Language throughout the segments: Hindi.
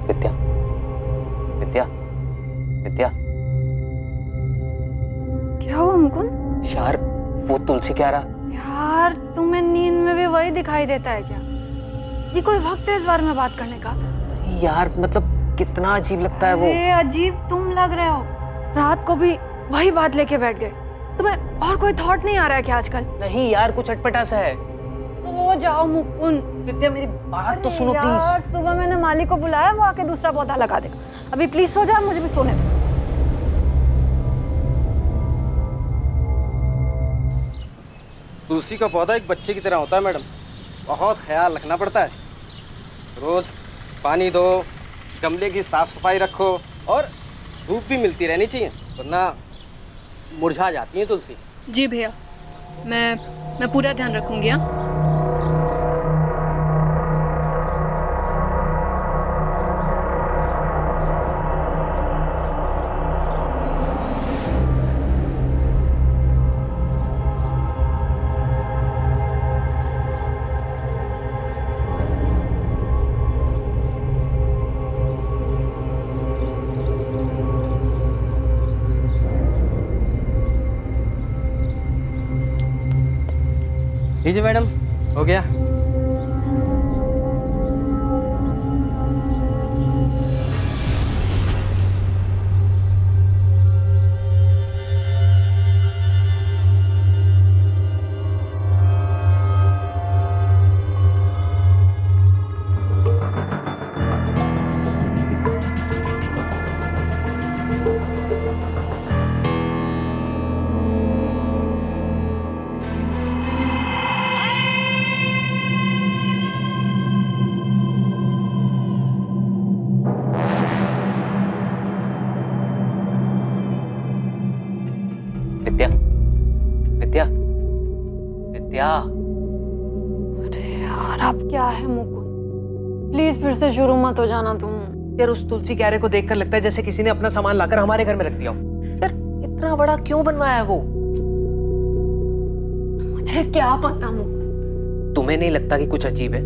विद्या, विद्या, विद्या। क्या हुआ मुकुंद? यार वो तुलसी क्या रहा? यार तुम्हें नींद में भी वही दिखाई देता है क्या? ये कोई वक्त है इस बारे में बात करने का? यार मतलब कितना अजीब लगता है वो। अरे अजीब तुम लग रहे हो। रात को भी वही बात लेके बैठ गए। तुम्हें और कोई थॉट नहीं आ रहा है क्या आजकल? नहीं यार, कुछ अटपटा सा है। तो जाओ मुकुंद। विद्या मेरी बात तो सुनो यार, प्लीज। सुबह मैंने माली को बुलाया, वो आके दूसरा पौधा लगा देगा। अभी प्लीज सो जा, मुझे भी सोने दो। तुलसी का पौधा एक बच्चे की तरह होता है मैडम, बहुत ख्याल रखना पड़ता है। रोज पानी दो, गमले की साफ सफाई रखो और धूप भी मिलती रहनी चाहिए, वरना मुरझा जाती है तुलसी। जी भैया, मैं पूरा ध्यान रखूंगी। हाँ, लीजिए मैडम, हो गया। विद्या, विद्या, विद्या। अरे यार अब क्या है मुकुंद? प्लीज फिर से शुरू मत हो जाना तुम। यार उस तुलसी क्यारे को देखकर लगता है जैसे किसी ने अपना सामान लाकर हमारे घर में रख दिया हो। यार इतना बड़ा क्यों बनवाया है वो? मुझे क्या पता मुकुंद। तुम्हें नहीं लगता कि कुछ अजीब है?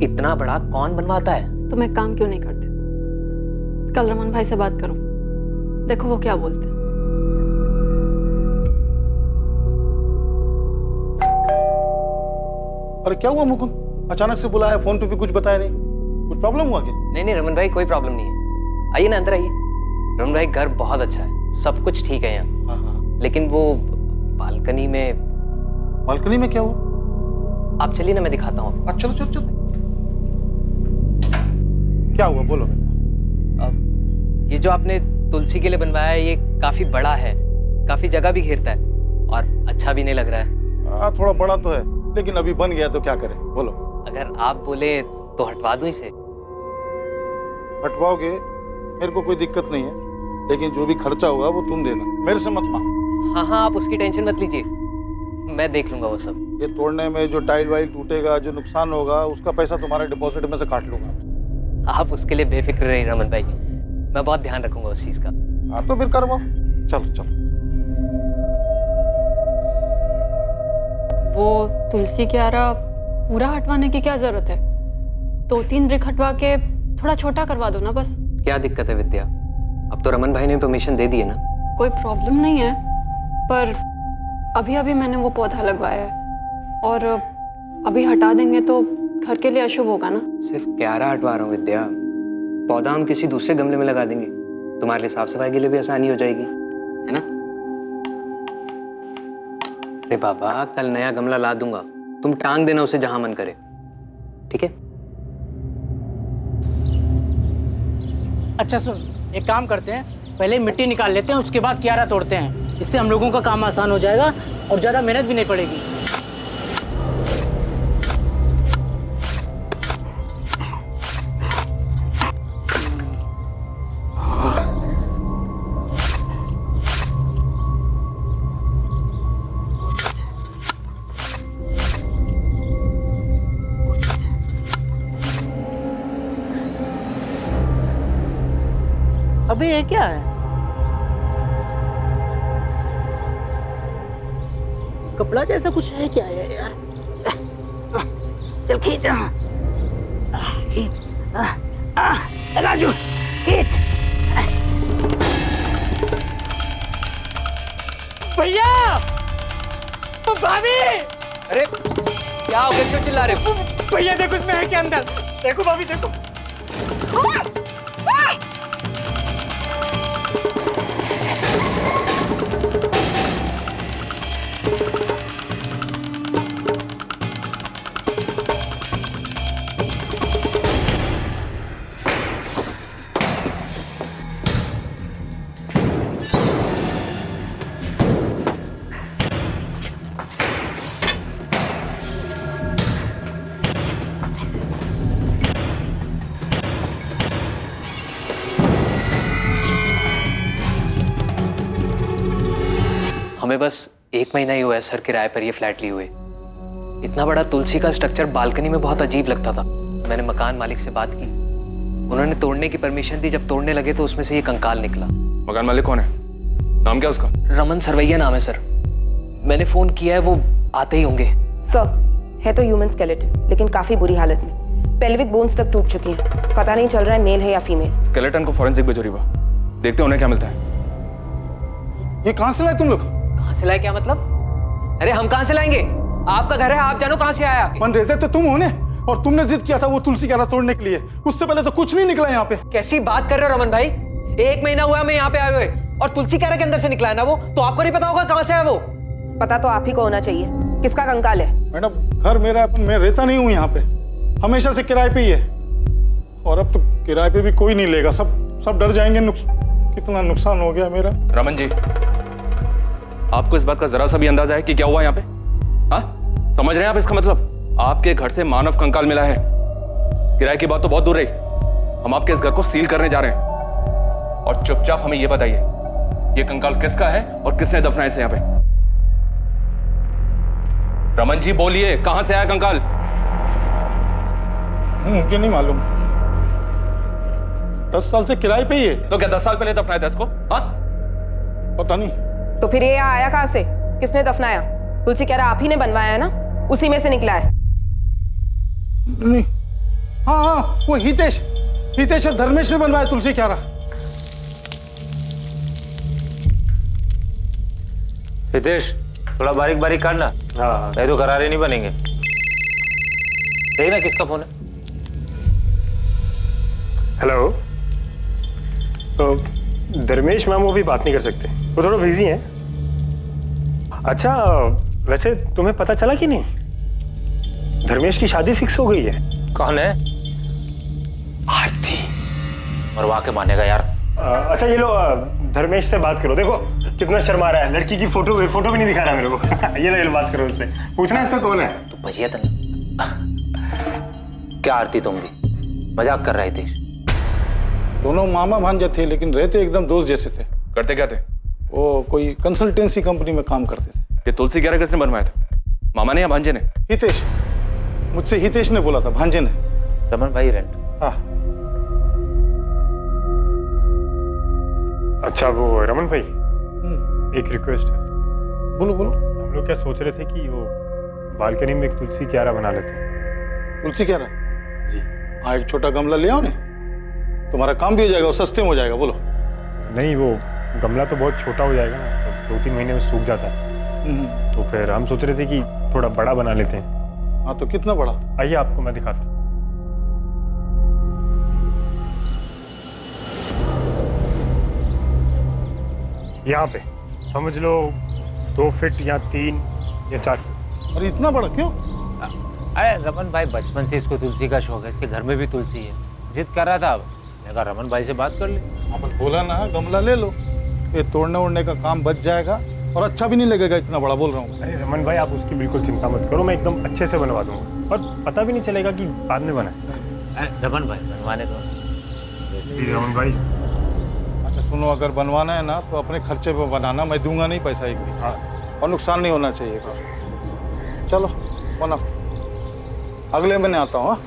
इतना बड़ा कौन बनवाता है? तुम एक काम क्यों नहीं करते? कल रमन भाई से बात करो, देखो वो क्या बोलते हैं। अरे क्या हुआ मुकुंद? अचानक से बुलाया, फोन पे भी कुछ बताया नहीं। कुछ प्रॉब्लम हुआ क्या? नहीं नहीं रमन भाई, कोई प्रॉब्लम नहीं है। आइए ना, अंदर आइए। रमन भाई घर बहुत अच्छा है, सब कुछ ठीक है यहाँ। हाँ हाँ। लेकिन वो बालकनी में। बालकनी में क्या हुआ? आप चलिए ना, मैं दिखाता हूँ आपको। चलो चलो चलो। क्या हुआ बोलो। अब ये जो आपने तुलसी के लिए बनवाया है, ये काफी बड़ा है, काफी जगह भी घेरता है और अच्छा भी नहीं लग रहा है। थोड़ा बड़ा तो है, लेकिन अभी बन गया तो क्या करें बोलो। अगर आप बोले तो हटवा दूं इसे। हटवाओगे मेरे को कोई दिक्कत नहीं है, लेकिन जो भी खर्चा होगा वो तुम देना, मेरे से मत मांगो। हाँ हाँ, आप उसकी टेंशन मत लीजिए, मैं देख लूंगा वो सब। ये तोड़ने में जो टाइल वाइल टूटेगा, जो नुकसान होगा, उसका पैसा तुम्हारे डिपॉजिट में से काट लूंगा। आप उसके लिए बेफिक्र रहिए रमन भाई, मैं बहुत ध्यान रखूंगा उस चीज का। हाँ तो फिर करवाओ, चलो चलो। वो तुलसी क्यारा पूरा हटवाने की क्या जरूरत है? 2-3 ब्रिक हटवा के थोड़ा छोटा करवा दो ना बस। क्या दिक्कत है विद्या? अब तो रमन भाई ने परमिशन दे दी है ना। कोई प्रॉब्लम नहीं है, पर अभी अभी मैंने वो पौधा लगवाया है और अभी हटा देंगे तो घर के लिए अशुभ होगा ना। सिर्फ क्यारा हटवा रहा हूँ विद्या, पौधा हम किसी दूसरे गमले में लगा देंगे, तुम्हारे लिए साफ सफाई के लिए भी आसानी हो जाएगी, है ना? अरे बाबा, कल नया गमला ला दूंगा, तुम टांग देना उसे जहां मन करे, ठीक है? अच्छा सुन, एक काम करते हैं, पहले मिट्टी निकाल लेते हैं, उसके बाद क्यारा तोड़ते हैं। इससे हम लोगों का काम आसान हो जाएगा और ज़्यादा मेहनत भी नहीं पड़ेगी। अबे ये क्या है? कपड़ा जैसा कुछ है क्या है यार? चल खींच, खींच। राजू खींच। भैया, भाभी, अरे क्या हो गया, क्यों चिल्ला रहे हो? भैया देखो इसमें है क्या अंदर, देखो भाभी देखो। हमें बस 1 महीना ही हुआ है सर किराए पर ये फ्लैट लिए हुए। इतना बड़ा तुलसी का स्ट्रक्चर बालकनी में बहुत अजीब लगता था। मैंने मकान मालिक से बात की, उन्होंने तोड़ने की परमिशन दी। जब तोड़ने लगे तो उसमें से ये कंकाल निकला। मकान मालिक कौन है? नाम क्या उसका? रमन सरवैया नाम है सर। मैंने फोन किया है, वो आते ही होंगे। सर, है तो ह्यूमन स्केलेटन, लेकिन काफी बुरी हालत में। पेल्विक बोन्स तक टूट चुकी हैं। पता नहीं चल रहा है मेल है या फीमेल। स्केलेटन को फॉरेंसिक भेजो रीवा, देखते हैं उन्हें क्या मिलता है। ये कहाँ से लाए तुम लोग? कहाँ से लाए क्या मतलब? अरे हम कहाँ से लाएंगे? आपका घर है, आप जानो कहाँ से आया। बन रहे थे तो तुम होने, और तुमने जिद किया था वो तुलसी क्यारा तोड़ने के लिए। उससे पहले तो कुछ नहीं निकला यहाँ पे। कैसी बात कर रहे हो रमन भाई? 1 महीना हुआ मैं यहाँ पे आए हुए, और तुलसी क्यारा के अंदर से निकला है ना वो, तो आपको नहीं पता होगा कहाँ से है वो? पता तो आप ही को होना चाहिए। किसका कंकाल है? मैडम घर मेरा है, पर मैं रहता नहीं हूँ यहाँ पे, हमेशा से किराए पे ही है। और अब तो किराए पे भी कोई नहीं लेगा, सब डर जाएंगे। कितना नुकसान हो गया मेरा। रमन जी, आपको इस बात का जरा सा भी अंदाजा है कि क्या हुआ यहाँ पे? हाँ, समझ रहे हैं आप इसका मतलब? आपके घर से मानव कंकाल मिला है। किराए की बात तो बहुत दूर रही, हम आपके इस घर को सील करने जा रहे हैं। और चुपचाप हमें यह बताइए, ये कंकाल किसका है और किसने दफनाया इसे यहाँ पे? रमन जी बोलिए, कहां से आया कंकाल? मुझे नहीं मालूम, 10 साल से किराए पे ही है। तो क्या 10 साल पहले दफनाया था इसको? हाँ, पता नहीं। तो फिर ये यहाँ आया कहाँ से? किसने दफनाया? तुलसी क्यारा आप ही ने बनवाया है ना, उसी में से निकला है। नहीं, हाँ, वो हितेश और धर्मेश ने बनवाया तुलसी क्यारा। हितेश, थोड़ा बारीक बारीक काटना। हाँ, नहीं तो करारे नहीं बनेंगे। देखना किसका फोन है। हेलो। तो धर्मेश मैम वो भी बात नहीं कर सकते, वो थोड़ा बिजी हैं। अच्छा, वैसे तुम्हें पता चला कि नहीं, धर्मेश की शादी फिक्स हो गई है। कौन है? आरती। मरवा के मानेगा यार। अच्छा ये लो, धर्मेश से बात करो। देखो कितना शर्मा रहा है, लड़की की फोटो भी नहीं दिखा रहा मेरे को। ये लो बात करो उससे, पूछना इससे कौन है। तो भजिया तन क्या आरती, तुम भी मजाक कर रहे थे? दोनों मामा भांजे थे, लेकिन रहते एकदम दोस्त जैसे थे। करते क्या थे? वो कोई कंसल्टेंसी कंपनी में काम करते थे। ये तुलसी क्यारा किसने बनवाया था? मामा ने या भांजे ने? हितेश, मुझसे हितेश ने बोला था, भांजे ने। रमन भाई रेंट। हाँ। अच्छा वो रमन भाई, एक रिक्वेस्ट है। बोलो बोलो। हम लोग क्या सोच रहे थे कि वो बालकनी में एक तुलसी क्यारा बना लेते हैं। तुलसी क्यारा? जी। हाँ, एक छोटा गमला ले आओ ना, तुम्हारा काम भी हो जाएगा और सस्ते में हो जाएगा। बोलो। नहीं, वो गमला तो बहुत छोटा हो जाएगा ना, तो 2-3 महीने में सूख जाता है। तो फिर हम सोच रहे थे कि थोड़ा बड़ा बना लेते हैं। हाँ, तो कितना बड़ा? आइए आपको मैं दिखाता हूँ। यहाँ पे समझ लो 2 फीट या 3 या 4 फीट। अरे इतना बड़ा क्यों? अरे रमन भाई बचपन से इसको तुलसी का शौक है, इसके घर में भी तुलसी है। जिद कर रहा था, मैं कहा रमन भाई से बात कर ले। अपन बोला ना गमला ले लो, ये तोड़ने ओड़ने का काम बच जाएगा और अच्छा भी नहीं लगेगा इतना बड़ा, बोल रहा हूँ। अरे रमन भाई, आप उसकी बिल्कुल चिंता मत करो, मैं एकदम अच्छे से बनवा दूंगा और पता भी नहीं चलेगा कि बाद में बना है। अरे रमन भाई बनवाने दो। रमन भाई, अच्छा सुनो, अगर बनवाना है ना तो अपने खर्चे पे बनाना, मैं दूंगा नहीं पैसा एक भी। हाँ, और नुकसान नहीं होना चाहिए। चलो बना, अगले महीने आता हूँ।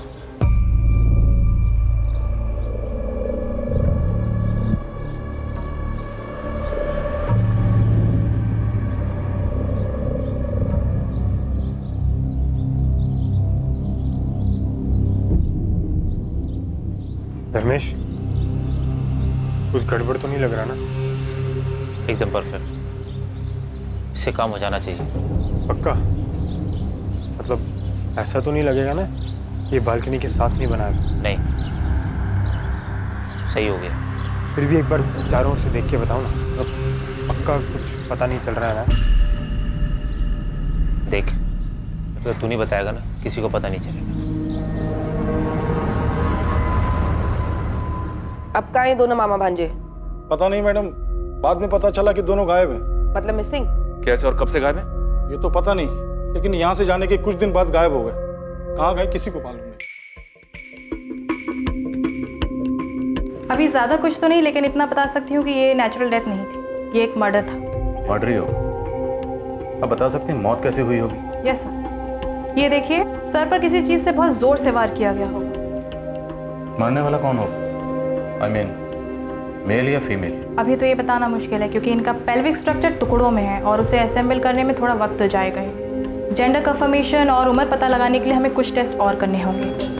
धर्मेश, कुछ गड़बड़ तो नहीं लग रहा ना? एकदम परफेक्ट, इससे काम हो जाना चाहिए। पक्का? मतलब ऐसा तो नहीं लगेगा ना ये बालकनी के साथ नहीं बनाया? नहीं, सही हो गया। फिर भी एक बार चारों ओर से देख के बताओ ना, मतलब पक्का कुछ पता नहीं चल रहा है ना? देख, तो तू नहीं बताएगा ना, किसी को पता नहीं चलेगा। अब कहाँ हैं दोनों मामा भांजे? पता नहीं मैडम, बाद में पता चला कि दोनों गायब हैं। मतलब मिसिंग? कैसे और कब से गायब है? ये तो पता नहीं, लेकिन यहाँ से जाने के कुछ दिन बाद गायब हो गए। कहाँ गए किसी को मालूम नहीं। अभी ज़्यादा कुछ तो नहीं, लेकिन इतना बता सकती हूँ कि ये नेचुरल डेथ नहीं थी, ये एक मर्डर था। मर्डर ही हो? अब बता सकते हैं मौत कैसे हुई होगी? यस सर, ये देखिए, सर पर किसी चीज़ से बहुत जोर से वार किया गया होगा। मरने वाला कौन होगा? आई मीन मेल या फीमेल? अभी तो ये बताना मुश्किल है, क्योंकि इनका पेल्विक स्ट्रक्चर टुकड़ों में है और उसे असेंबल करने में थोड़ा वक्त जाएगा। जेंडर कंफर्मेशन और उम्र पता लगाने के लिए हमें कुछ टेस्ट और करने होंगे।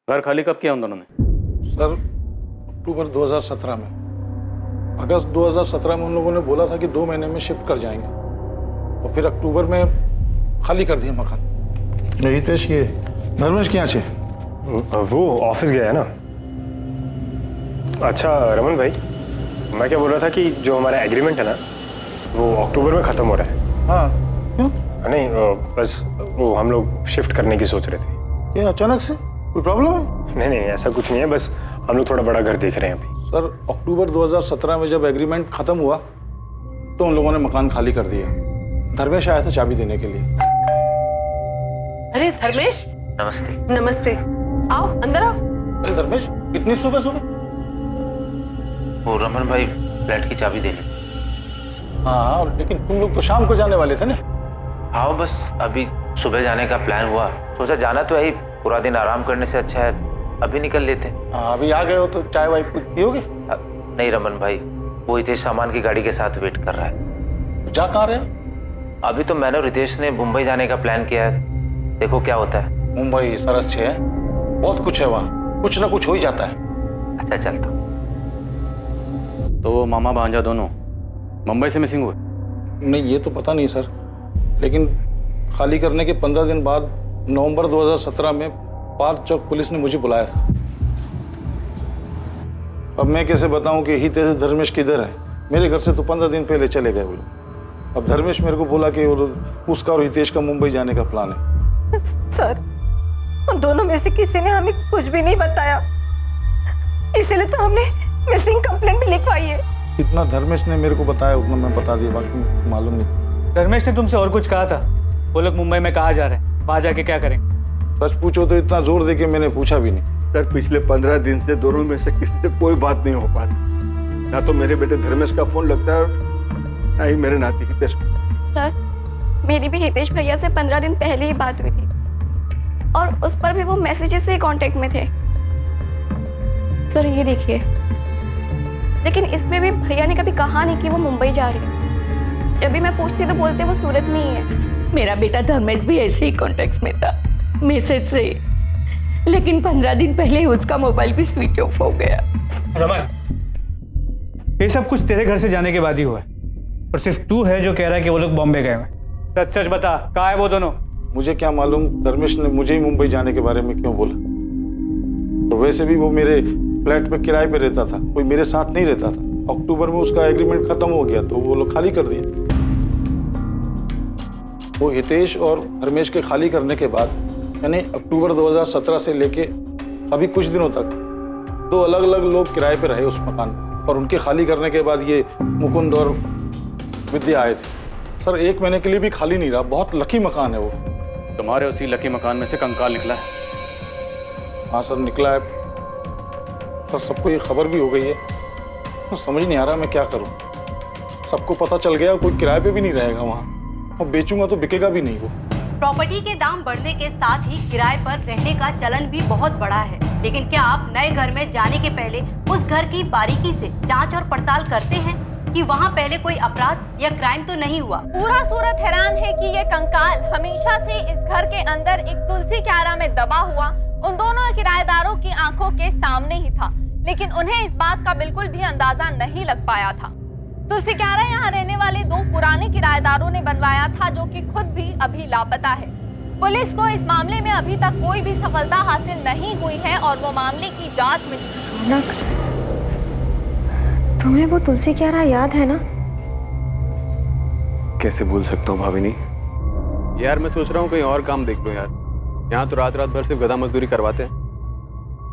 घर खाली कब किया उन दोनों ने? सर अक्टूबर 2017 में, अगस्त 2017 में उन लोगों ने बोला था कि 2 महीने में शिफ्ट कर जाएंगे, और फिर अक्टूबर में खाली कर दिया मकान। नहीं हितेश, ये धर्मेश के यहाँ से वो ऑफिस गया है ना। अच्छा रमन भाई, मैं क्या बोल रहा था कि जो हमारा एग्रीमेंट है ना, वो अक्टूबर में ख़त्म हो रहा है। हाँ क्यों? नहीं बस वो हम लोग शिफ्ट करने की सोच रहे थे। ये अचानक से कोई प्रॉब्लम है? नहीं नहीं ऐसा कुछ नहीं है, बस हम लोग थोड़ा बड़ा घर देख रहे हैं अभी। सर अक्टूबर 2017 में जब एग्रीमेंट खत्म हुआ तो उन लोगों ने मकान खाली कर दिया। धर्मेश आया था चाबी देने के लिए। अरे धर्मेश, नमस्ते। नमस्ते, आओ अंदर आओ। अरे धर्मेश, इतनी सुबह सुबह? वो रमन भाई फ्लैट की चाबी देने। हाँ लेकिन तुम लोग तो शाम को जाने वाले थे ना? हाँ बस अभी सुबह जाने का प्लान हुआ, सोचा जाना तो है ही, पूरा दिन आराम करने से अच्छा है अभी निकल लेते। हाँ अभी आ गए हो तो चाय वाय कुछ पियोगे? नहीं रमन भाई, वो हितेश सामान की गाड़ी के साथ वेट कर रहा है। जा कहाँ रहे? अभी तो मैंने और रितेश ने मुंबई जाने का प्लान किया है, देखो क्या होता है। मुंबई सरस है, बहुत कुछ है वहाँ, कुछ ना कुछ हो ही जाता है। अच्छा चलता। तो वो मामा भांजा दोनों मुंबई से मिसिंग हुए? नहीं ये तो पता नहीं सर, लेकिन खाली करने के 15 दिन बाद नवंबर 2017 में पार्क चौक पुलिस ने मुझे बुलाया था। अब मैं कैसे बताऊं कि हितेश धर्मेश किधर है? मेरे घर से तो 15 दिन पहले चले गए वो लोग। अब धर्मेश मेरे को बोला कि उसका और हितेश का मुंबई जाने का प्लान है। सर उन दोनों में से किसी ने हमें कुछ भी नहीं बताया, इसीलिए तो हमने मिसिंग कंप्लेंट भी लिखवाई है। इतना धर्मेश ने मेरे को बताया उतना मैं बता दिया, बाकी मालूम नहीं। धर्मेश ने तुमसे और कुछ कहा था? वो लोग मुंबई में कहाँ जा रहे हैं, वहाँ जाके क्या करेंगे? सच पूछो तो इतना जोर दे के मैंने पूछा भी नहीं। सर पिछले 15 दिन से दोनों में से किसी से कोई बात नहीं हो पाती, ना तो मेरे बेटे धर्मेश का फोन लगता है और ना ही मेरे नाती हितेश। सर मेरी भी हितेश भैया से 15 दिन पहले ही बात हुई थी और उस पर भी वो मैसेजेस से कांटेक्ट में थे। सर ये देखिए, लेकिन इसमें भी भैया ने कभी कहा नहीं कि वो मुंबई जा रहे हैं। जब भी मैं पूछती तो बोलते वो सूरत में ही है। मेरा बेटा धर्मेश भी ऐसे ही कॉन्टेक्ट में था मैसेज से, लेकिन 15 दिन पहले उसका मोबाइल भी स्विच ऑफ हो गया। रमन, ये सब कुछ तेरे घर से जाने के बाद ही हुआ है, और सिर्फ तू है जो कह रहा है कि वो लोग बॉम्बे गए हैं। सच सच बता, कहाँ है वो दोनों? मुझे क्या मालूम धर्मेश ने मुझे ही मुंबई जाने के बारे में क्यों बोला। तो वैसे भी वो मेरे फ्लैट पे किराए पे रहता था, कोई मेरे साथ नहीं रहता था। अक्टूबर में उसका एग्रीमेंट खत्म हो गया तो वो लोग खाली कर दिए। वो हितेश और धर्मेश के खाली करने के बाद यानी अक्टूबर 2017 से लेके अभी कुछ दिनों तक 2 अलग अलग लोग किराए पे रहे उस मकान, और उनके खाली करने के बाद ये मुकुंद और विद्या आए थे। सर 1 महीने के लिए भी खाली नहीं रहा। बहुत लकी मकान है वो। तुम्हारे उसी लकी मकान में से कंकाल निकला है? हाँ सर निकला है। पर सबको ये खबर भी हो गई है, तो समझ नहीं आ रहा मैं क्या करूं। सबको पता चल गया, कोई किराए पे भी नहीं रहेगा वहां, और बेचूंगा तो बिकेगा भी नहीं वो। प्रॉपर्टी के दाम बढ़ने के साथ ही किराए पर रहने का चलन भी बहुत बढ़ा है, लेकिन क्या आप नए घर में जाने के पहले उस घर की बारीकी से जांच और पड़ताल करते हैं कि वहां पहले कोई अपराध या क्राइम तो नहीं हुआ? पूरा सूरत हैरान है कि ये कंकाल हमेशा से इस घर के अंदर एक तुलसी क्यारा में दबा हुआ उन दोनों किराएदारों की आंखों के सामने ही था, लेकिन उन्हें इस बात का बिल्कुल भी अंदाजा नहीं लग पाया था। तुलसी क्यारा यहाँ रहने वाले 2 पुराने किराएदारों ने बनवाया था, जो कि खुद भी अभी लापता है। पुलिस को इस मामले में अभी तक कोई भी सफलता हासिल नहीं हुई है और वो मामले की जांच में। तुम्हें वो तुलसी क्यारा याद है ना? कैसे भूल सकता हूँ भाविनी। यार मैं सोच रहा हूँ कहीं और काम देख लो यार, यहाँ तो रात रात भर सिर्फ गधा मजदूरी करवाते हैं,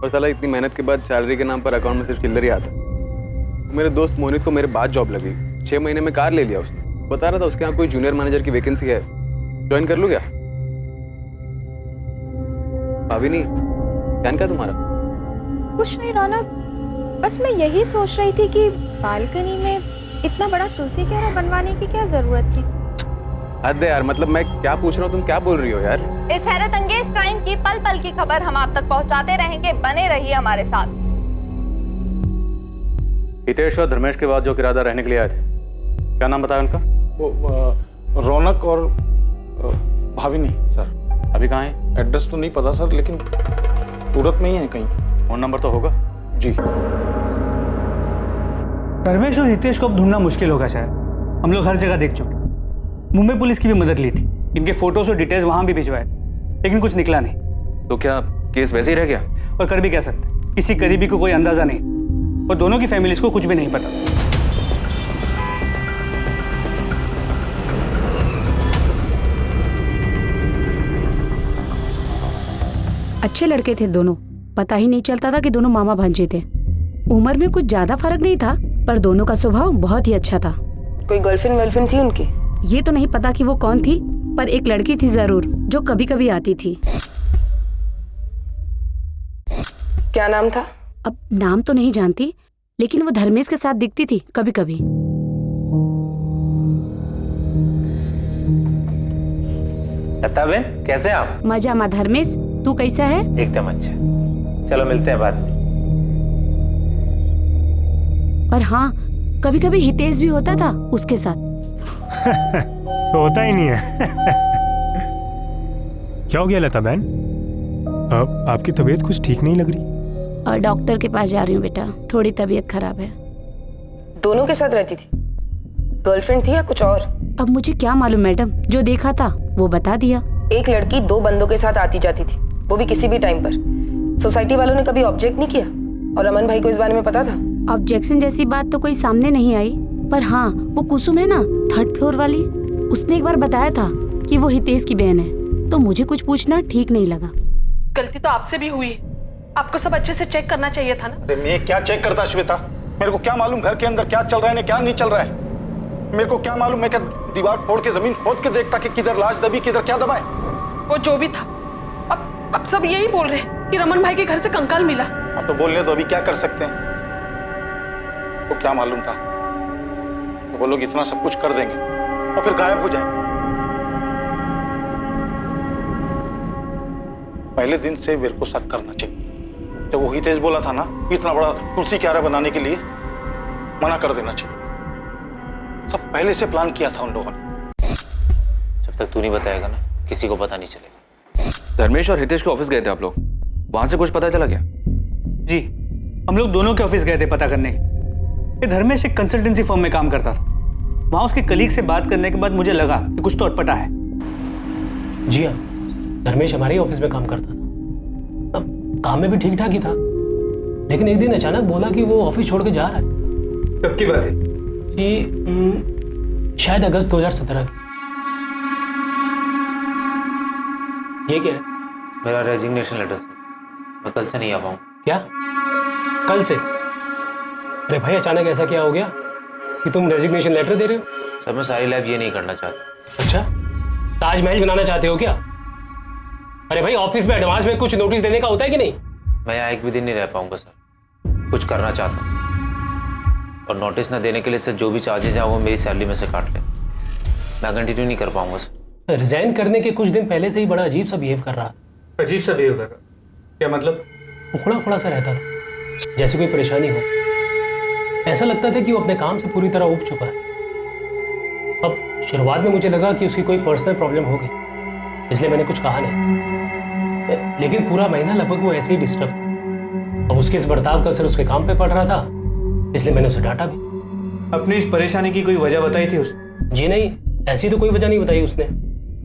और साला इतनी मेहनत के बाद सैलरी के नाम पर अकाउंट में सिर्फ चिल्लर ही आता। मेरे दोस्त मोनित को मेरे बाद जॉब लगी, 6 महीने में कार ले लिया उसने। बता रहा था उसके यहाँ कोई जूनियर मैनेजर की वैकेंसी है, ज्वाइन कर लो क्या? भाविनी ध्यान क्या तुम्हारा? कुछ नहीं रौनक, बस मैं यही सोच रही थी कि बालकनी में इतना बड़ा तुलसी क्यारा बनवाने की क्या जरूरत थी। हद है यार, मतलब मैं क्या पूछ रहा हूँ, तुम क्या बोल रही हो यार? इस हैरत अंगेज क्राइम की पल पल की खबर हम आप तक पहुंचाते रहेंगे, बने रहिए हमारे साथ। हितेश और धर्मेश के बाद जो किराएदार रहने के लिए आए थे, क्या नाम बताया उनका? वो रौनक और भाविनी सर। अभी कहाँ है? एड्रेस तो नहीं पता सर, लेकिन सूरत में ही है कहीं। फोन नंबर तो होगा? जी। धर्मेश और हितेश को अब ढूंढना मुश्किल होगा शायद। हम लोग हर जगह देख चुके, मुंबई पुलिस की भी मदद ली थी, इनके फोटोज और डिटेल्स वहां भी भिजवाए, लेकिन कुछ निकला नहीं। तो क्या केस वैसे ही रह गया? और कर भी क्या सकते, किसी करीबी को कोई अंदाजा नहीं, और दोनों की फैमिलीज को कुछ भी नहीं पता। अच्छे लड़के थे दोनों, पता ही नहीं चलता था कि दोनों मामा भांजे थे। उम्र में कुछ ज्यादा फर्क नहीं था, पर दोनों का स्वभाव बहुत ही अच्छा था। कोई गर्लफ्रेंड थी उनकी? ये तो नहीं पता कि वो कौन थी, पर एक लड़की थी जरूर जो कभी कभी आती थी। क्या नाम था? अब नाम तो नहीं जानती, लेकिन वो धर्मेश के साथ दिखती थी कभी कभी। लता बहन कैसे आप? मजा मा धर्मेश, तू कैसा है? एकदम अच्छा, चलो मिलते हैं बाद में। और हाँ, कभी कभी हितेश भी होता था उसके साथ। तो होता ही नहीं है। क्या हो गया लता बहन? आपकी तबीयत कुछ ठीक नहीं लग रही। और डॉक्टर के पास जा रही हूँ बेटा, थोड़ी तबीयत खराब है। दोनों के साथ रहती थी? गर्लफ्रेंड थी या कुछ और? अब मुझे क्या मालूम मैडम, जो देखा था वो बता दिया। एक लड़की 2 बंदों के साथ आती जाती थी, वो भी किसी भी टाइम पर। सोसाइटी वालों ने कभी ऑब्जेक्ट नहीं किया? और रमन भाई को इस बारे में पता था? ऑब्जेक्शन जैसी बात तो कोई सामने नहीं आई, पर हाँ, वो कुसुम है ना 3rd फ्लोर वाली, उसने एक बार बताया था कि वो हितेश की बहन है, तो मुझे कुछ पूछना ठीक नहीं लगा। गलती तो आपसे भी हुई, आपको सब अच्छे से चेक करना चाहिए था ना। मैं क्या चेक करता श्वेता? मेरे को क्या मालूम घर के अंदर क्या चल रहा है, क्या नहीं चल रहा है? मेरे को क्या मालूम? मैं क्या दीवार फोड़ के जमीन खोद के देखता कि किधर लाश दबी, किधर क्या दबा है? वो जो भी था, अब सब यही बोल रहे हैं कि रमन भाई के घर से कंकाल मिला। आप तो बोल रहे, तो अभी क्या कर सकते हैं? तो क्या मालूम था तो वो लोग इतना सब कुछ कर देंगे और फिर गायब हो जाएंगे। पहले दिन से मेरे को शक करना चाहिए। जब वो हितेश बोला था ना इतना बड़ा तुलसी क्यारा बनाने के लिए, मना कर देना चाहिए। सब पहले से प्लान किया था उन लोगों ने। जब तक तू नहीं बताएगा ना, किसी को पता नहीं चलेगा। धर्मेश और हितेश के ऑफिस गए थे आप लोग, वहां से कुछ पता चला क्या? जी, हम लोग दोनों के ऑफिस गए थे पता करने। ये धर्मेश एक कंसल्टेंसी फर्म में काम करता था। वहां उसके कलीग से बात करने के बाद मुझे लगा कि कुछ तो अटपटा है। जी हाँ, धर्मेश हमारे ही ऑफिस में काम करता था। अब काम में भी ठीक ठाक ही था, लेकिन एक दिन अचानक बोला कि वो ऑफिस छोड़ के जा रहा है। कब की बात है? जी शायद अगस्त 2017 की। ये क्या है? मेरा रेजिग्नेशन लेटर सर, मैं कल से नहीं आ पाऊँ। क्या कल से? अरे भाई अचानक ऐसा क्या हो गया कि तुम रेजिग्नेशन लेटर दे रहे हो? सर मैं सारी लाइफ ये नहीं करना चाहता। अच्छा, ताजमहल बनाना चाहते हो क्या? अरे भाई ऑफिस में एडवांस में कुछ नोटिस देने का होता है कि नहीं? मैं यहाँ एक भी दिन नहीं रह पाऊंगा सर। कुछ करना चाहता हूँ और नोटिस ना देने के लिए सर जो भी चार्जेज हैं वो मेरी सैलरी में से काट लें। मैं कंटिन्यू नहीं कर पाऊंगा सर। रिजाइन करने के कुछ दिन पहले से ही बड़ा अजीब सा बिहेव कर रहा। अजीब सा बिहेव कर रहा? क्या मतलब? उखड़ा उखड़ा सा रहता था, जैसे कोई परेशानी हो। ऐसा लगता था कि वो अपने काम से पूरी तरह उब चुका है। अब शुरुआत में मुझे लगा कि उसकी कोई पर्सनल प्रॉब्लम होगी, इसलिए मैंने कुछ कहा नहीं, लेकिन पूरा महीना लगभग वो ऐसे ही डिस्टर्ब था। अब उसके इस बर्ताव का असर उसके काम पे पड़ रहा था, इसलिए मैंने उसे डांटा भी। अपनी इस परेशानी की कोई वजह बताई थी उसने? जी नहीं, ऐसी तो कोई वजह नहीं बताई उसने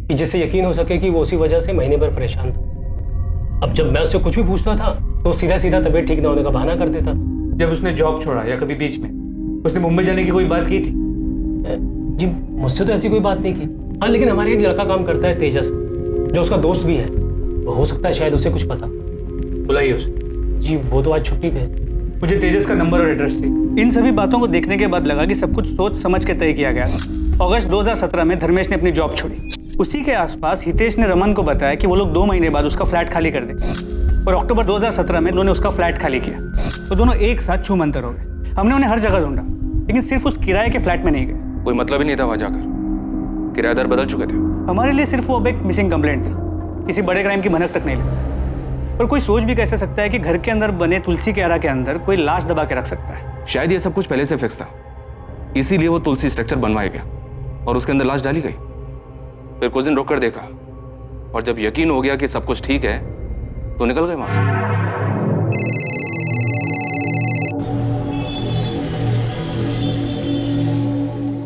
कि जिससे यकीन हो सके कि वो उसी वजह से महीने भर परेशान था। अब जब मैं उससे कुछ भी पूछता था तो सीधा सीधा तबीयत ठीक ना होने का बहाना कर देता था। जब उसने जॉब छोड़ा या कभी बीच में उसने मुंबई जाने की कोई बात की थी? जी मुझसे तो ऐसी कोई बात नहीं की। हाँ, लेकिन हमारे एक लड़का काम करता है तेजस, जो उसका दोस्त भी है, वो हो सकता है शायद उसे कुछ पता। बुलाइए उसे। जी वो तो आज छुट्टी पे है। मुझे तेजस का नंबर और एड्रेस चाहिए। इन सभी बातों को देखने के बाद लगा कि सब कुछ सोच समझ के तय किया गया था। अगस्त 2017 में धर्मेश ने अपनी जॉब छोड़ी। उसी के आसपास हितेश ने रमन को बताया कि वो लोग 2 महीने बाद उसका फ्लैट खाली कर दें, और अक्टूबर 2017 में उन्होंने उसका फ्लैट खाली किया। तो दोनों एक साथ छू मंतर हो गए। हमने उन्हें हर जगह ढूंढा, लेकिन सिर्फ उस किराए के फ्लैट में नहीं गए। कोई मतलब ही नहीं था वहां जाकर, किराएदार बदल चुके थे। हमारे लिए सिर्फ वो अब एक मिसिंग कंप्लेंट था, किसी बड़े क्राइम की भनक तक नहीं लगी। और कोई सोच भी कैसे सकता है कि घर के अंदर बने तुलसी के आरा के अंदर कोई लाश दबा के रख सकता है? शायद ये सब कुछ पहले से फिक्स था, इसीलिए वो तुलसी स्ट्रक्चर बनवाया गया और उसके अंदर लाश डाली गई। फिर कुछ दिन रुक कर देखा, और जब यकीन हो गया कि सब कुछ ठीक है तो निकल गए वहां से।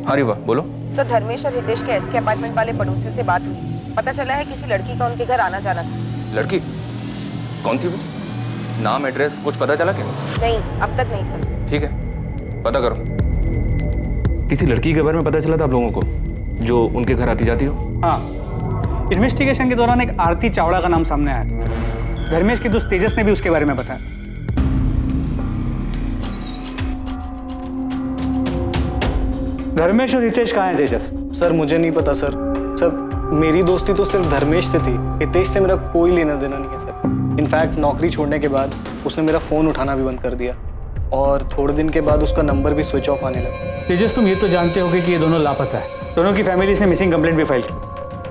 हाँ रिवा बोलो। सर, धर्मेश और हितेश के एसके अपार्टमेंट वाले पड़ोसियों से बात हुई। पता चला है किसी लड़की का उनके घर आना जाना था। लड़की? कौन थी वो? नाम एड्रेस कुछ पता चला क्या? नहीं, अब तक नहीं सर। ठीक है, पता करो। किसी लड़की के बारे में पता चला था आप लोगों को जो उनके घर आती जाती हो? हाँ, इन्वेस्टिगेशन के दौरान एक आरती चावड़ा का नाम सामने आया था। धर्मेश के दोस्त तेजस ने भी उसके बारे में बताया। धर्मेश और हितेश कहाँ हैं तेजस? सर मुझे नहीं पता सर। सर मेरी दोस्ती तो सिर्फ धर्मेश से थी, हितेश से मेरा कोई लेना देना नहीं है सर। इनफैक्ट नौकरी छोड़ने के बाद उसने मेरा फ़ोन उठाना भी बंद कर दिया, और थोड़े दिन के बाद उसका नंबर भी स्विच ऑफ आने लगा। तेजस, तुम ये तो जानते होगे कि ये दोनों लापता है। दोनों की फैमिलीज ने मिसिंग कंप्लेंट भी फाइल की।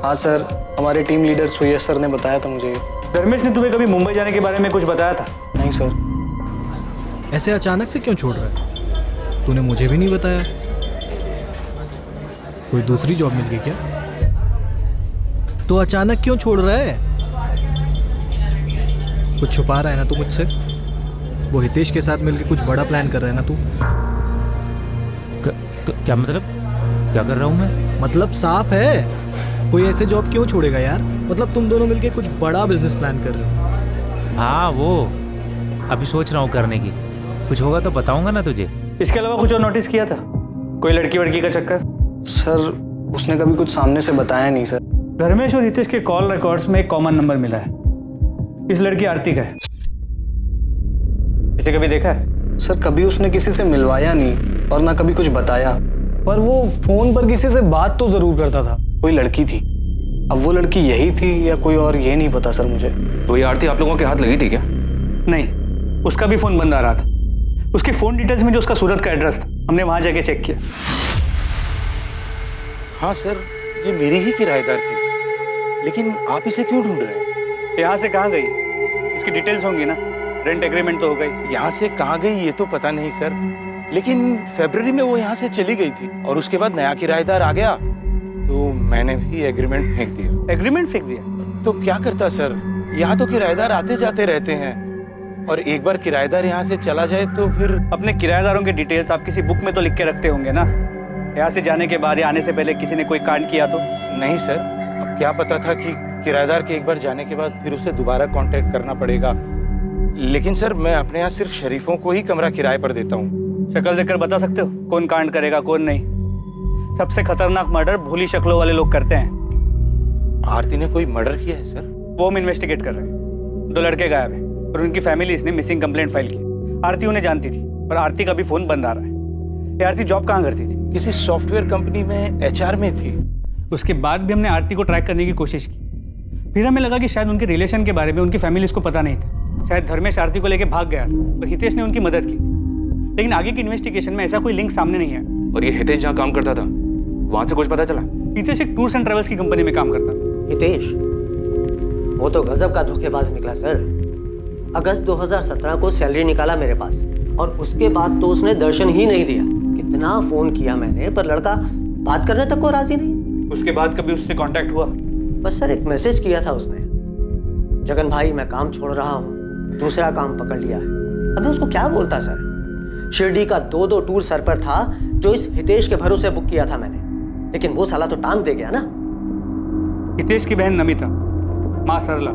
हाँ सर, हमारे टीम लीडर सुयश सर ने बताया था मुझे। धर्मेश ने तुम्हें कभी मुंबई जाने के बारे में कुछ बताया था? नहीं सर। ऐसे अचानक से क्यों छोड़ रहा है? तूने मुझे भी नहीं बताया। कोई दूसरी जॉब मिल गई क्या? तो अचानक क्यों छोड़ रहा है? कुछ छुपा रहा है ना तू मुझसे? वो हितेश के साथ मिलकर कुछ बड़ा प्लान कर रहा है ना तू? क्या मतलब? क्या कर रहा हूँ मैं? मतलब साफ है, कोई ऐसे जॉब क्यों छोड़ेगा यार? मतलब तुम दोनों मिलके कुछ बड़ा बिजनेस प्लान कर रहे हो। हाँ, वो अभी सोच रहा हूँ करने की। कुछ होगा तो बताऊंगा ना तुझे। इसके अलावा कुछ और नोटिस किया था? कोई लड़की वड़की का चक्कर? सर उसने कभी कुछ सामने से बताया नहीं सर। धर्मेश और हितेश के कॉल रिकॉर्ड्स में एक कॉमन नंबर मिला है। इस लड़की आरती का है। इसे कभी देखा है? सर कभी उसने किसी से मिलवाया नहीं और ना कभी कुछ बताया, पर वो फोन पर किसी से बात तो जरूर करता था। कोई लड़की थी, अब वो लड़की यही थी या कोई और, ये नहीं पता सर मुझे। तो ये आरती आप लोगों के हाथ लगी थी क्या? नहीं, उसका भी फोन बंद आ रहा था। उसके फोन डिटेल्स में जो उसका सूरत का एड्रेस था, हमने वहां जाके चेक किया। हाँ सर, ये मेरी ही किराएदार थी, लेकिन आप इसे क्यों ढूंढ रहे हैं? यहाँ से कहाँ गई? इसकी डिटेल्स होंगी ना, रेंट एग्रीमेंट तो हो गई। यहाँ से कहाँ गई ये तो पता नहीं सर, लेकिन फरवरी में वो यहाँ से चली गई थी और उसके बाद नया किराएदार आ गया तो मैंने भी एग्रीमेंट फेंक दिया। एग्रीमेंट फेंक दिया? तो क्या करता सर, यहाँ तो किराएदार आते जाते रहते हैं, और एक बार किराएदार यहाँ से चला जाए तो फिर। अपने किराएदारों के डिटेल्स आप किसी बुक में तो लिख के रखते होंगे ना? यहाँ से जाने के बाद या आने से पहले किसी ने कोई कांड किया तो? नहीं सर, अब क्या पता था कि किराएदार के एक बार जाने के बाद फिर उसे दोबारा कांटेक्ट करना पड़ेगा। लेकिन सर मैं अपने यहाँ सिर्फ शरीफों को ही कमरा किराए पर देता हूँ। शक्ल देखकर बता सकते हो कौन कांड करेगा कौन नहीं? सबसे खतरनाक मर्डर भोली शक्लों वाले लोग करते हैं। आरती ने कोई मर्डर किया है सर? वो हम इन्वेस्टिगेट कर रहे हैं। 2 लड़के गायब हैं और उनकी फैमिलीज ने मिसिंग कंप्लेंट फाइल की। आरती उन्हें जानती थी और आरती का भी फोन बंद आ रहा है। ये आरती जॉब कहाँ करती थी? किसी सॉफ्टवेयर कंपनी में HR में थी। उसके बाद भी हमने आरती को ट्रैक करने की कोशिश की। फिर हमें लगा कि शायद उनके रिलेशन के बारे में उनकी फैमिलीज को पता नहीं था। शायद धर्मेश आरती को लेके भाग गया और हितेश ने उनकी मदद की, लेकिन आगे की इन्वेस्टिगेशन में ऐसा कोई लिंक सामने नहीं आया। और ये हितेश जहाँ काम करता था वहां से कुछ पता चला? हितेश एक टूर्स एंड ट्रेवल्स की कंपनी में काम करता था। हितेश वो तो गजब का धोखेबाज निकला सर। अगस्त 2017 को सैलरी निकाला मेरे पास और उसके बाद तो उसने दर्शन ही नहीं दिया। कितना फोन किया मैंने पर लड़का बात करने तक को राजी नहीं। उसके बाद कभी उससे कांटेक्ट हुआ? बस सर एक मैसेज किया था उसने, जगन भाई मैं काम छोड़ रहा हूँ, दूसरा काम पकड़ लिया है। अब मैं उसको क्या बोलता सर। शिरडी का 2 टूर सर पर था जो इस हितेश के भरोसे बुक किया था मैंने, लेकिन वो साला तो टांग दे गया ना। हितेश की बहन नमिता, माँ सरला,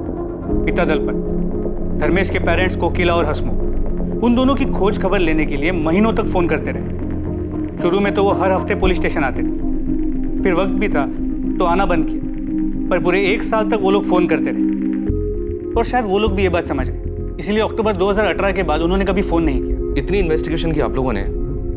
पिता दलपत, धर्मेश के पेरेंट्स कोकिला और हसमुख, उन दोनों की खोज खबर लेने के लिए महीनों तक फोन करते रहे। शुरू में तो वो हर हफ्ते पुलिस स्टेशन आते थे, फिर वक्त भी था तो आना बंद किया, पर पूरे 1 साल तक वो लोग फोन करते रहे। और शायद वो लोग भी ये बात समझ गए, इसलिए अक्टूबर 2018 के बाद उन्होंने कभी फोन नहीं किया। इतनी इन्वेस्टिगेशन की आप लोगों ने,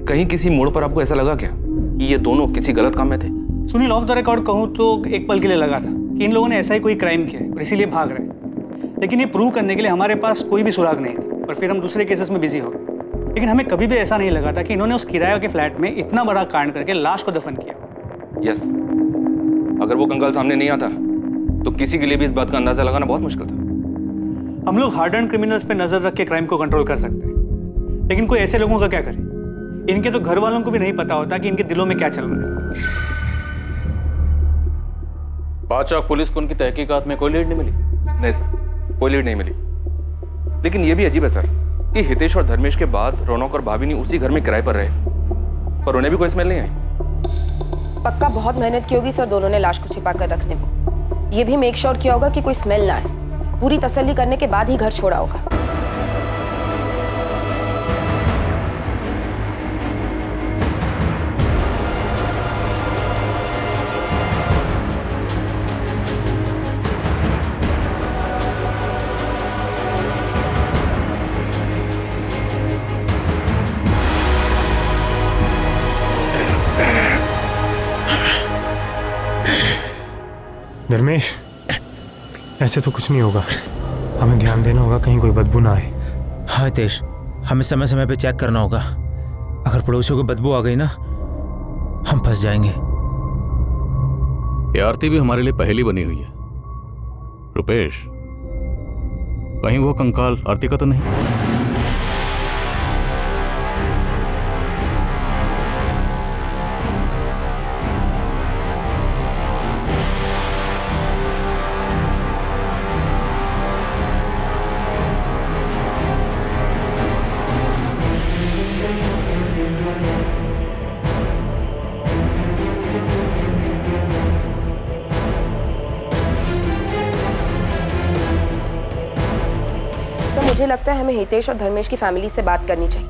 कहीं किसी मोड़ पर आपको ऐसा लगा क्या कि ये दोनों किसी गलत काम में थे? सुनील, ऑफ द रिकॉर्ड कहूँ तो एक पल के लिए लगा था कि इन लोगों ने ऐसा ही कोई क्राइम किया है और इसीलिए भाग रहे हैं, लेकिन ये प्रूव करने के लिए हमारे पास कोई भी सुराग नहीं थी और फिर हम दूसरे केसेस में बिजी हो गए। लेकिन हमें कभी भी ऐसा नहीं लगा था कि इन्होंने उस किराए के फ्लैट में इतना बड़ा कांड करके लाश को दफन किया। यस, अगर वो कंकाल सामने नहीं आता तो किसी के लिए भी इस बात का अंदाजा लगाना बहुत मुश्किल था। हम लोग हार्ड एंड क्रिमिनल्स पे नजर रख के क्राइम को कंट्रोल कर सकते हैं, लेकिन कोई ऐसे लोगों का क्या करे? इनके तो घर वालों को भी नहीं पता होता कि इनके दिलों में क्या चल रहा है। बादशाह पुलिस को उनकी तहकीकात में कोई लीड नहीं मिली? नहीं सर, कोई लीड नहीं मिली। लेकिन ये भी अजीब है सर कि हितेश और धर्मेश के बाद रौनक और भाभी नहीं उसी घर में किराए पर रहे, पर उन्हें भी कोई स्मेल नहीं आई। पक्का बहुत मेहनत की होगी सर दोनों ने लाश को छिपा कर रखने में। ये भी मेक श्योर किया होगा कि कोई स्मेल ना आए, पूरी तसल्ली करने के बाद ही घर छोड़ा होगा। धर्मेश, ऐसे तो कुछ नहीं होगा, हमें ध्यान देना होगा कहीं कोई बदबू ना आए। हाँ हितेश, हमें समय समय पे चेक करना होगा। अगर पड़ोसियों को बदबू आ गई ना, हम फंस जाएंगे। ये आरती भी हमारे लिए पहेली बनी हुई है। रुपेश, कहीं वो कंकाल आरती का तो नहीं? मुझे लगता है हमें हितेश और धर्मेश की फैमिली से बात करनी चाहिए।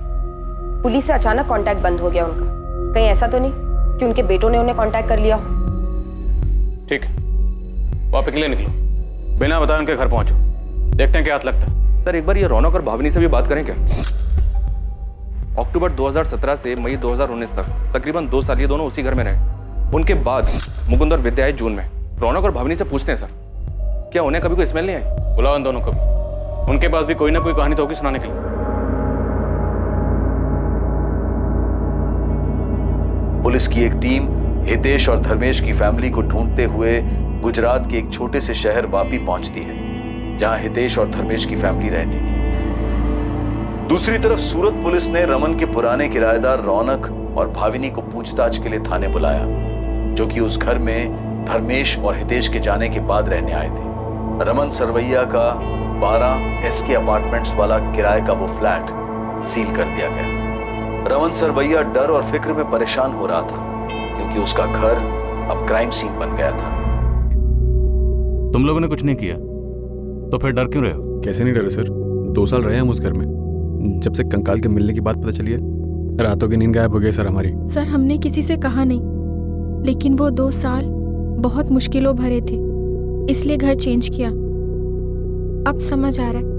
पुलिस से अचानक कांटेक्ट बंद हो गया उनका, कहीं ऐसा तो नहीं कि उनके बेटों ने उन्हें कांटेक्ट कर लिया हो? ठीक है, वो आप अकेले निकलो, बिना बताए उनके घर पहुंचो, देखते हैं क्या हाथ लगता है। सर एक बार ये रौनक और भावनी से भी बात करें क्या? अक्टूबर 2017 से मई 2019 तक तकरीबन 2 साल ये दोनों उसी घर में रहे। उनके बाद मुकुंद और विद्या आए जून में। रौनक और भावनी से पूछते हैं सर, क्या उन्हें कभी कोई स्मेल नहीं आई? बुलाओ उन दोनों को भी, उनके पास भी कोई ना कोई कहानी तो होगी सुनाने के लिए। पुलिस की एक टीम हितेश और धर्मेश की फैमिली को ढूंढते हुए गुजरात के एक छोटे से शहर वापी पहुंचती है, जहां हितेश और धर्मेश की फैमिली रहती थी। दूसरी तरफ सूरत पुलिस ने रमन के पुराने किराएदार रौनक और भाविनी को पूछताछ के लिए थाने बुलाया, जो कि उस घर में धर्मेश और हितेश के जाने के बाद रहने आए थे। रमन सरवैया का 12 SK अपार्टमेंट्स वाला किराए का वो फ्लैट सील कर दिया गया। रमन सरवैया डर और फिक्र में परेशान हो रहा था, क्योंकि उसका घर अब क्राइम सीन बन गया था। तुम लोगों ने कुछ नहीं किया तो फिर डर क्यों रहे हो? कैसे नहीं डरे सर, 2 साल रहे हम उस घर में। जब से कंकाल के मिलने की बात पता चली है, रातों की नींद गायब हो गई सर हमारी। सर हमने किसी से कहा नहीं, लेकिन वो 2 साल बहुत मुश्किलों भरे थे, इसलिए घर चेंज किया। अब समझ आ रहा है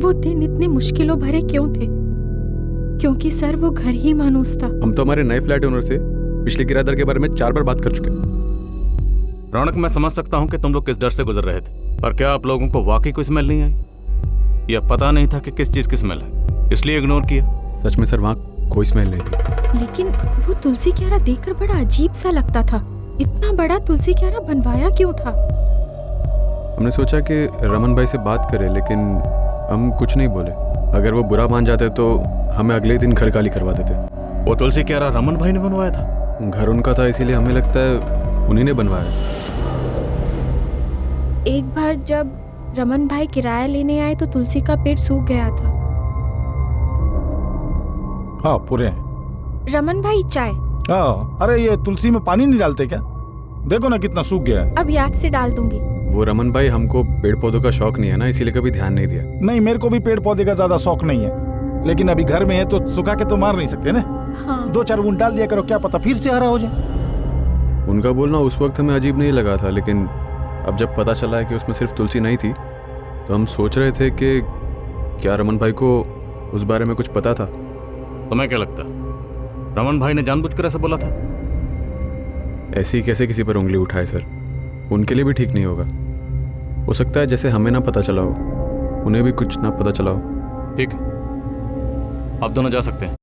वो दिन इतने मुश्किलों भरे क्यों थे, क्योंकि सर वो घर ही मानूस था। हम तो हमारे नए फ्लैट ओनर से पिछले किराएदार के बारे में 4 बार बात कर चुके हैं। रौनक, मैं समझ सकता हूँ कि तुम लोग किस डर से गुजर रहे थे, पर क्या आप लोगों को वाकई कोई स्मेल नहीं आई? या पता नहीं था कि किस चीज़ की स्मेल है, इसलिए इग्नोर किया? सच में सर, वहाँ कोई स्मेल नहीं थी। लेकिन वो तुलसी क्यारा देखकर बड़ा अजीब सा लगता था। इतना बड़ा तुलसी क्यारा बनवाया क्यों था? हमने सोचा कि रमन भाई से बात करें, लेकिन हम कुछ नहीं बोले। अगर वो बुरा मान जाते तो हमें अगले दिन घर खाली करवा देते। वो तुलसी क्यारा रमन भाई ने बनवाया था? घर उनका था, इसीलिए हमें लगता है उन्हीं ने बनवाया। एक बार जब रमन भाई किराया लेने आए तो तुलसी का पेड़ सूख गया था। हाँ पूरे। रमन भाई चाय। हाँ, अरे ये तुलसी में पानी नहीं डालते क्या? देखो ना कितना सूख गया है। अब याद से डाल दूंगी। वो रमन भाई, हमको पेड़ पौधों का शौक नहीं है ना, इसीलिए कभी ध्यान नहीं दिया। नहीं, मेरे को भी पेड़ पौधे का ज्यादा शौक नहीं है, लेकिन अभी घर में है तो सुखा के तो मार नहीं सकते ना। हाँ। 2-4 बूंद डाल दिया करो, क्या पता फिर से हरा हो जाए। उनका बोलना उस वक्त हमें अजीब नहीं लगा था, लेकिन अब जब पता चला है कि उसमें सिर्फ तुलसी नहीं थी, तो हम सोच रहे थे कि क्या रमन भाई को उस बारे में कुछ पता था। तुम्हें क्या लगता, रमन भाई ने जानबूझकर ऐसा बोला था? ऐसे ही कैसे किसी पर उंगली उठाए सर, उनके लिए भी ठीक नहीं होगा। हो सकता है जैसे हमें ना पता चला हो, उन्हें भी कुछ ना पता चला हो। ठीक, आप दोनों जा सकते हैं।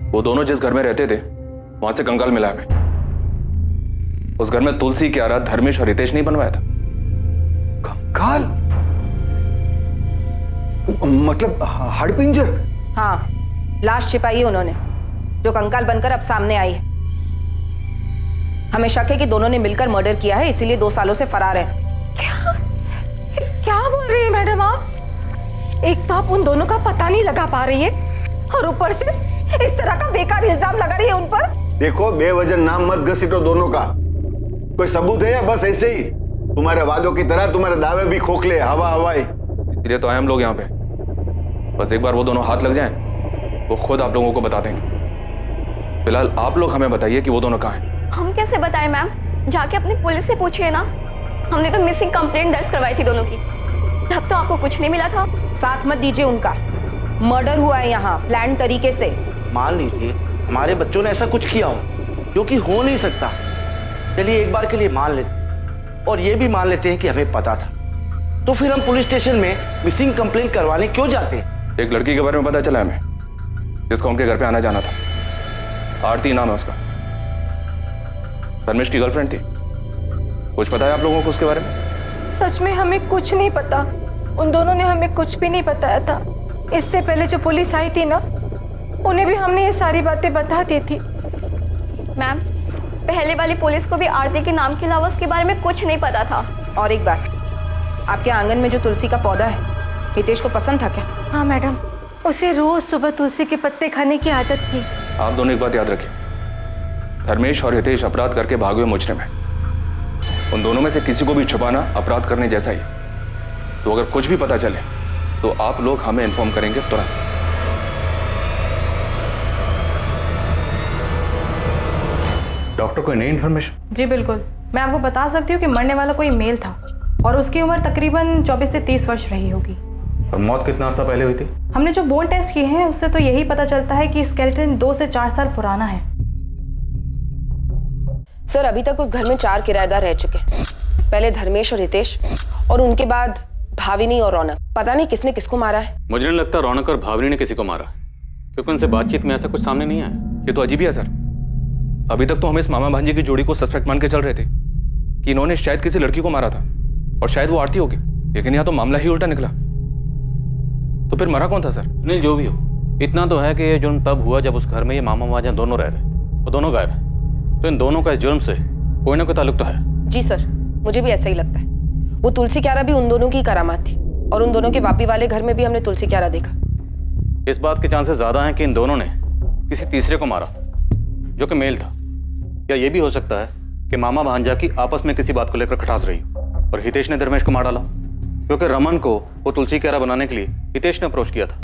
वो दोनों जिस घर में रहते थे वहां से कंकाल मिला हमें। उस घर में तुलसी क्यारा, धर्मेश और हितेश नहीं बनवाया था। कंकाल मतलब हड़पिंजर? हाँ, लाश छिपाई है उन्होंने, जो कंकाल बनकर अब सामने आई है। हमें शक है कि दोनों ने मिलकर मर्डर किया है, इसीलिए 2 सालों से फरार है। क्या बोल रही है मैडम आप? एक तो आप उन दोनों का पता नहीं लगा पा रही है, और ऊपर से इस तरह का बेकार इल्जाम लगा रही है उन पर। देखो, बेवजह नाम मत घसीटो दोनों का। कोई सबूत है या बस ऐसे ही तुम्हारे वादों की तरह तुम्हारे दावे भी खोखले, हवा हवाई? इसलिए तो आए हम लोग यहाँ पे। बस एक बार वो दोनों हाथ लग जाएं, वो खुद आप लोगों को बता देंगे। फिलहाल आप लोग हमें बताइए कि वो दोनों कहाँ हैं। हम कैसे बताएं मैम? जाके अपनी पुलिस से पूछिए ना। हमने तो मिसिंग कंप्लेंट दर्ज करवाई थी दोनों की, तब तो आपको कुछ नहीं मिला था। साथ मत दीजिए उनका। मर्डर हुआ है यहाँ प्लान तरीके से। मान लीजिए हमारे बच्चों ने ऐसा कुछ किया हो, जो कि हो नहीं सकता। चलिए एक बार के लिए मान लेते, और ये भी मान लेते हैं कि हमें पता था, तो फिर हम पुलिस स्टेशन में मिसिंग कंप्लेंट करवाने क्यों जाते हैं? एक लड़की के बारे में पता चला हमें, जिसका उनके घर पे आना जाना था। आरती नाम है उसका, धर्मेश की गर्लफ्रेंड थी। कुछ पता है आप लोगों को उसके बारे में? सच में हमें कुछ नहीं पता। उन दोनों ने हमें कुछ भी नहीं बताया था। इससे पहले जो पुलिस आई थी ना, उन्हें भी हमने ये सारी बातें बता दी थी। मैम, पहले वाली पुलिस को भी आरती के नाम के अलावा उसके बारे में कुछ नहीं पता था। और एक बात, आपके आंगन में जो तुलसी का पौधा है, हितेश को पसंद था क्या? हाँ मैडम, उसे रोज सुबह तुलसी के पत्ते खाने की आदत थी। आप दोनों एक बात याद रखिए, धर्मेश और हितेश अपराध करके भागे हुए मुजरिम हैं। उन दोनों में से किसी को भी छुपाना अपराध करने जैसा ही। तो अगर कुछ भी पता चले तो आप लोग हमें इन्फॉर्म करेंगे तुरंत। डॉक्टर, कोई नई इन्फॉर्मेशन? जी बिल्कुल, मैं आपको बता सकती हूँ कि मरने वाला कोई मेल था और उसकी उम्र तकरीबन 24 से 30 वर्ष रही होगी। और मौत कितना अर्सा पहले हुई थी? हमने जो बोन टेस्ट किए हैं उससे तो यही पता चलता है कि स्केलेटन 2 से 4 साल पुराना है। सर, अभी तक उस घर में 4 किराएदार रह चुके। पहले धर्मेश और हितेश, और उनके बाद भाविनी और रौनक। पता नहीं किसने किसको मारा है। मुझे नहीं लगता रौनक और भाविनी ने किसी को मारा, क्योंकि उनसे बातचीत में ऐसा कुछ सामने नहीं आया। ये तो अजीब ही है सर। अभी तक तो हम इस मामा भांजे की जोड़ी को सस्पेक्ट मान के चल रहे थे कि इन्होंने शायद किसी लड़की को मारा था, और शायद वो आरती होगी। लेकिन यहाँ तो मामला ही उल्टा निकला। तो फिर मरा कौन था सर? नहीं, जो भी हो, इतना तो है कि ये जुर्म तब हुआ जब उस घर में ये मामा भांजा दोनों रह रहे थे। वो दोनों गायब है, तो इन दोनों का इस जुर्म से कोई ना कोई ताल्लुक तो है। जी सर, मुझे भी ऐसा ही लगता है। वो तुलसी क्यारा भी उन दोनों की करामात थी, और उन दोनों के वापी वाले घर में भी हमने तुलसी क्यारा देखा। इस बात के चांसेस ज्यादा हैं कि इन दोनों ने किसी तीसरे को मारा, जो कि मेल था। या ये भी हो सकता है कि मामा भांजा की आपस में किसी बात को लेकर खटास रही और हितेश ने धर्मेश को मार डाला, क्योंकि रमन को वो तुलसी क्यारा बनाने के लिए हितेश ने अप्रोच किया था।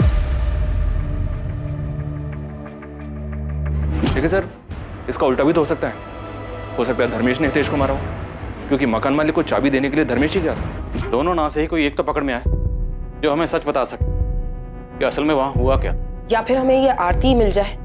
ठीक है सर, इसका उल्टा भी तो हो सकता है। हो सकता है धर्मेश ने हितेश को मारा हो, क्योंकि मकान मालिक को चाबी देने के लिए धर्मेश ही गया था। दोनों ना से ही कोई एक तो पकड़ में आए जो हमें सच बता सके कि असल में वहां हुआ क्या। या फिर हमें ये आरती मिल जाए